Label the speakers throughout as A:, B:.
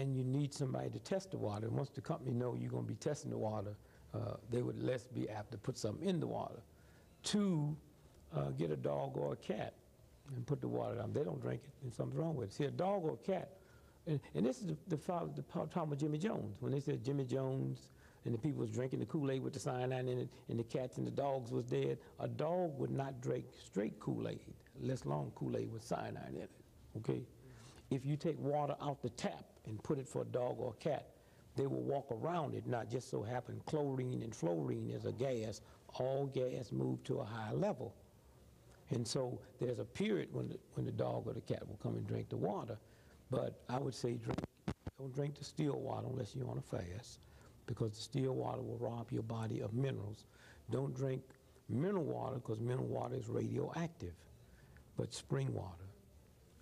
A: and you need somebody to test the water. And once the company know you're going to be testing the water, they would less be apt to put something in the water. Two, get a dog or a cat and put the water down. They don't drink it, and something's wrong with it. See, a dog or a cat, and this is the problem with Jimmy Jones. When they said Jimmy Jones and the people was drinking the Kool-Aid with the cyanide in it, and the cats and the dogs was dead, a dog would not drink straight Kool-Aid, less long Kool-Aid with cyanide in it, okay? If you take water out the tap and put it for a dog or a cat, they will walk around it, not just so happen chlorine and fluorine is a gas. All gas move to a higher level. And so there's a period when the dog or the cat will come and drink the water. But I would say don't drink the still water unless you're on a fast, because the still water will rob your body of minerals. Don't drink mineral water, because mineral water is radioactive. But spring water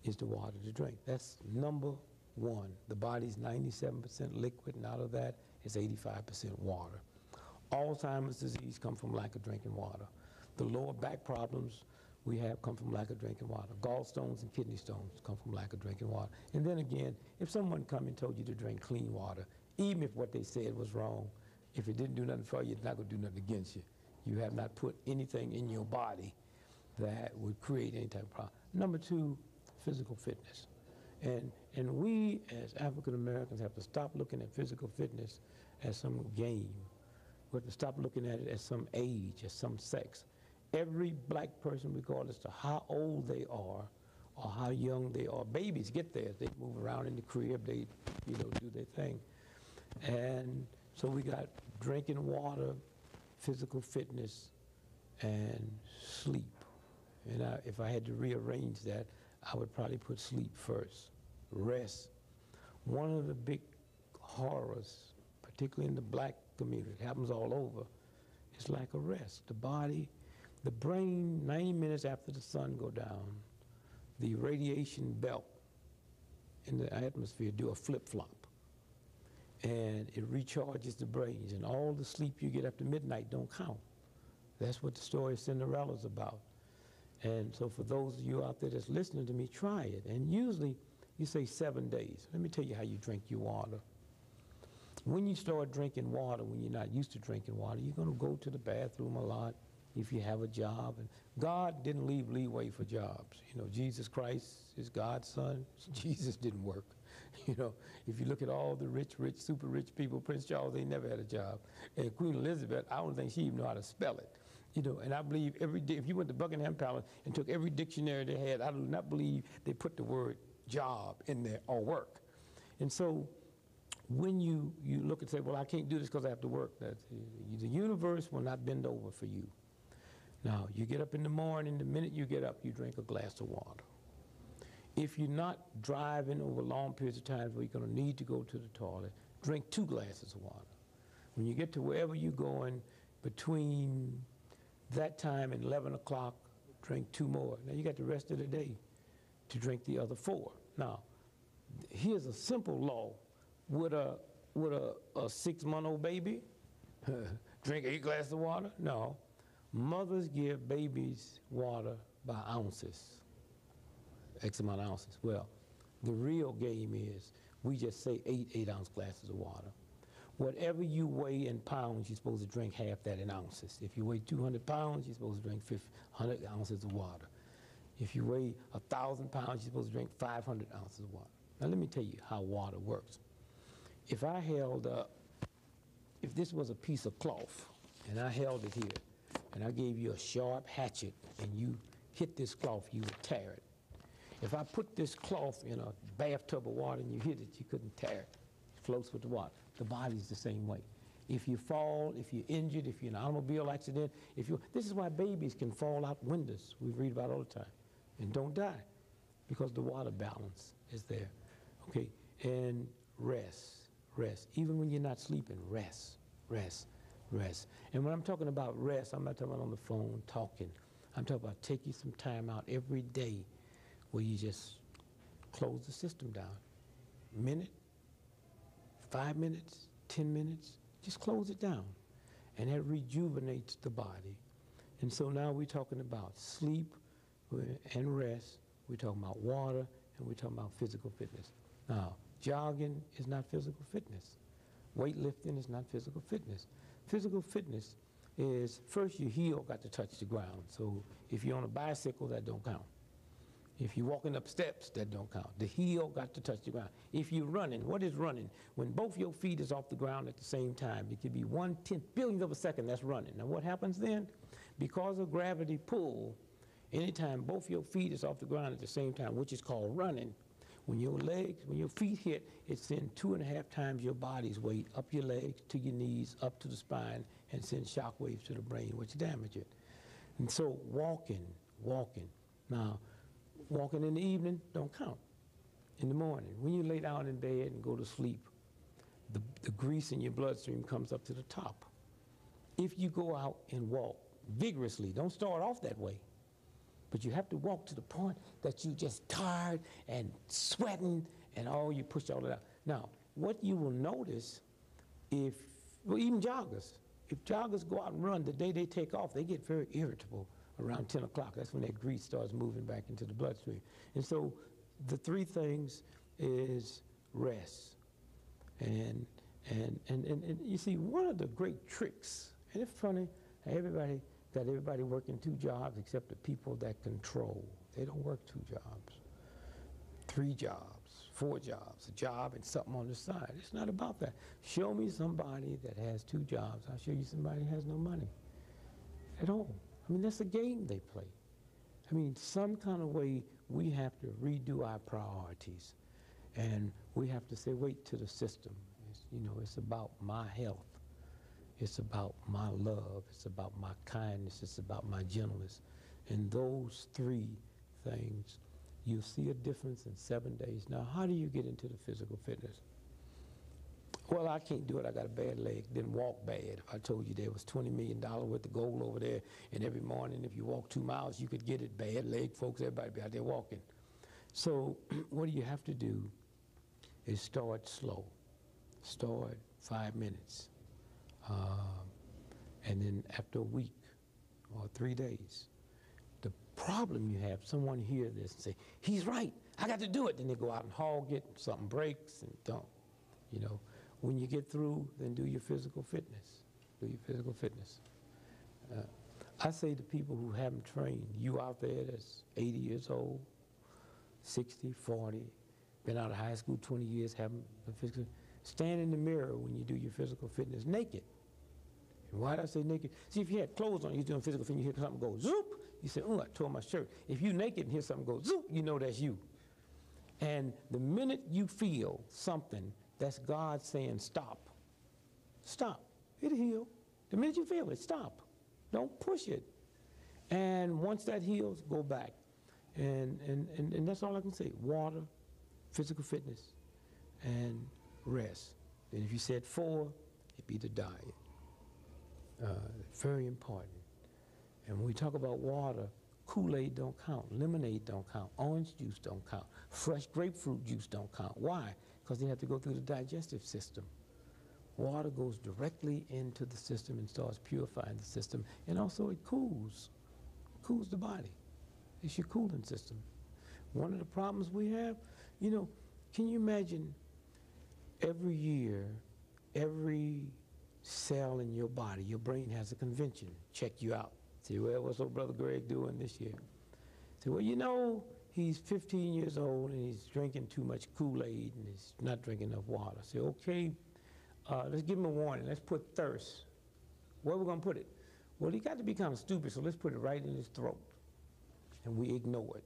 A: is the water to drink. That's number one. The body's 97% liquid, and out of that is 85% water. Alzheimer's disease comes from lack of drinking water. The lower back problems we have come from lack of drinking water. Gallstones and kidney stones come from lack of drinking water. And then again, if someone come and told you to drink clean water, even if what they said was wrong, if it didn't do nothing for you, it's not going to do nothing against you. You have not put anything in your body that would create any type of problem. Number two, physical fitness. And we as African Americans have to stop looking at physical fitness as some game. We have to stop looking at it as some age, as some sex. Every black person, regardless of how old they are or how young they are, babies get there. They move around in the crib, they do their thing. And so we got drinking water, physical fitness, and sleep. And if I had to rearrange that, I would probably put sleep first. Rest. One of the big horrors, particularly in the black community, it happens all over, is lack of rest. The body, the brain, 90 minutes after the sun go down, the radiation belt in the atmosphere do a flip-flop. And it recharges the brains, and all the sleep you get after midnight don't count. That's what the story of Cinderella's about. And so for those of you out there that's listening to me, try it. And usually you say 7 days. Let me tell you how you drink your water. When you start drinking water, when you're not used to drinking water, you're going to go to the bathroom a lot if you have a job. And God didn't leave leeway for jobs. You know, Jesus Christ is God's son. Jesus didn't work. You know, if you look at all the rich, super rich people, Prince Charles, they never had a job. And Queen Elizabeth, I don't think she even knew how to spell it. You know, and I believe every day, if you went to Buckingham Palace and took every dictionary they had, I do not believe they put the word job in there or work. And so when you look and say, well, I can't do this because I have to work, the universe will not bend over for you. Now, you get up in the morning, the minute you get up, you drink a glass of water. If you're not driving over long periods of time where you're going to need to go to the toilet, drink 2 glasses of water. When you get to wherever you're going, between that time and 11 o'clock, drink 2 more. Now you got the rest of the day to drink the other 4. Now, here's a simple law. Would a 6-month-old baby drink 8 glasses of water? No. Mothers give babies water by ounces, X amount of ounces. Well, the real game is we just say 8-ounce glasses of water. Whatever you weigh in pounds, you're supposed to drink half that in ounces. If you weigh 200 pounds, you're supposed to drink 100 ounces of water. If you weigh 1,000 pounds, you're supposed to drink 500 ounces of water. Now let me tell you how water works. If I held up, if this was a piece of cloth, and I held it here, and I gave you a sharp hatchet, and you hit this cloth, you would tear it. If I put this cloth in a bathtub of water and you hit it, you couldn't tear it. It floats with the water. The body's the same way. If you fall, if you're injured, if you're in an automobile accident, this is why babies can fall out windows, we read about all the time, and don't die, because the water balance is there. Okay, and rest. Even when you're not sleeping, rest. And when I'm talking about rest, I'm not talking about on the phone talking. I'm talking about taking some time out every day where you just close the system down. Minute, 5 minutes, 10 minutes, just close it down. And that rejuvenates the body. And so now we're talking about sleep and rest, we're talking about water, and we're talking about physical fitness. Now, Jogging is not physical fitness. Weightlifting is not physical fitness. Physical fitness is, first your heel got to touch the ground. So if you're on a bicycle, that don't count. If you're walking up steps, that don't count. The heel got to touch the ground. If you're running, what is running? When both your feet is off the ground at the same time, it could be 1/10 billionth of a second, that's running. Now what happens then? Because of gravity pull, anytime both your feet is off the ground at the same time, which is called running, when your feet hit, it sends 2.5 times your body's weight up your legs, to your knees, up to the spine, and sends shock waves to the brain, which damage it. And so walking. Now, walking in the evening don't count. In the morning, when you lay down in bed and go to sleep, the grease in your bloodstream comes up to the top. If you go out and walk vigorously, don't start off that way, but you have to walk to the point that you just tired and sweating and you push all it out. Now, what you will notice even joggers, if joggers go out and run, the day they take off, they get very irritable around 10 o'clock. That's when that grease starts moving back into the bloodstream. And so the three things is rest. And you see, one of the great tricks, and it's funny, everybody working 2 jobs except the people that control. They don't work 2 jobs, 3 jobs, 4 jobs, a job and something on the side. It's not about that. Show me somebody that has 2 jobs. I'll show you somebody that has no money at all. I mean, that's a game they play. I mean, some kind of way we have to redo our priorities. And we have to say, wait to the system. It's about my health. It's about my love. It's about my kindness. It's about my gentleness. And those 3 things, you'll see a difference in 7 days. Now, how do you get into the physical fitness? Well, I can't do it. I got a bad leg. Didn't walk bad. If I told you there was $20 million worth of gold over there, and every morning if you walk 2 miles, you could get it. Bad leg, folks, everybody be out there walking. So what you have to do is start slow. Start 5 minutes. And then after a week or 3 days, the problem you have, someone hear this and say, he's right, I got to do it. Then they go out and hog it, something breaks and don't. When you get through, then do your physical fitness. Do your physical fitness. I say to people who haven't trained, you out there that's 80 years old, 60, 40, been out of high school 20 years, haven't been physical, stand in the mirror when you do your physical fitness naked. And why did I say naked? See, if you had clothes on, you're doing physical fitness, you hear something go zoop, you say, oh, I tore my shirt. If you naked and hear something go zoop, you know that's you. And the minute you feel something, that's God saying stop. Stop. It'll heal. The minute you feel it, stop. Don't push it. And once that heals, go back. And that's all I can say. Water, physical fitness, and rest. And if you said 4, it'd be the diet. Very important. And when we talk about water, Kool-Aid don't count, lemonade don't count, orange juice don't count, fresh grapefruit juice don't count. Why? Because they have to go through the digestive system. Water goes directly into the system and starts purifying the system, and also it cools the body. It's your cooling system. One of the problems we have, can you imagine every year, every cell in your body, your brain has a convention, check you out. Say, well, what's old brother Greg doing this year? Say, well, he's 15 years old and he's drinking too much Kool-Aid and he's not drinking enough water. Say, okay, let's give him a warning. Let's put thirst. Where are we going to put it? Well, he got to be kind of stupid, so let's put it right in his throat. And we ignore it,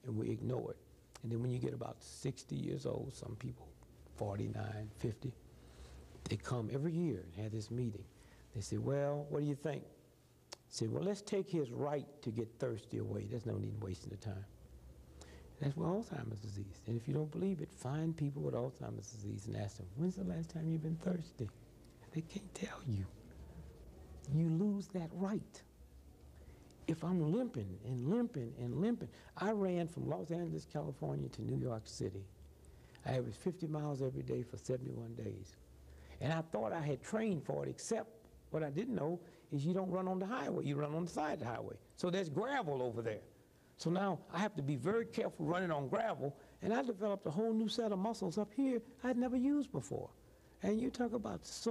A: and we ignore it. And then when you get about 60 years old, some people 49, 50, they come every year and have this meeting. They say, well, what do you think? Say, well, let's take his right to get thirsty away. There's no need in wasting the time. That's what Alzheimer's disease. And if you don't believe it, find people with Alzheimer's disease and ask them, when's the last time you've been thirsty? They can't tell you. You lose that right. If I'm limping and limping and limping, I ran from Los Angeles, California to New York City. I averaged 50 miles every day for 71 days. And I thought I had trained for it, except what I didn't know is you don't run on the highway, you run on the side of the highway. So there's gravel over there. So now I have to be very careful running on gravel, And I developed a whole new set of muscles up here I'd never used before. And you talk about so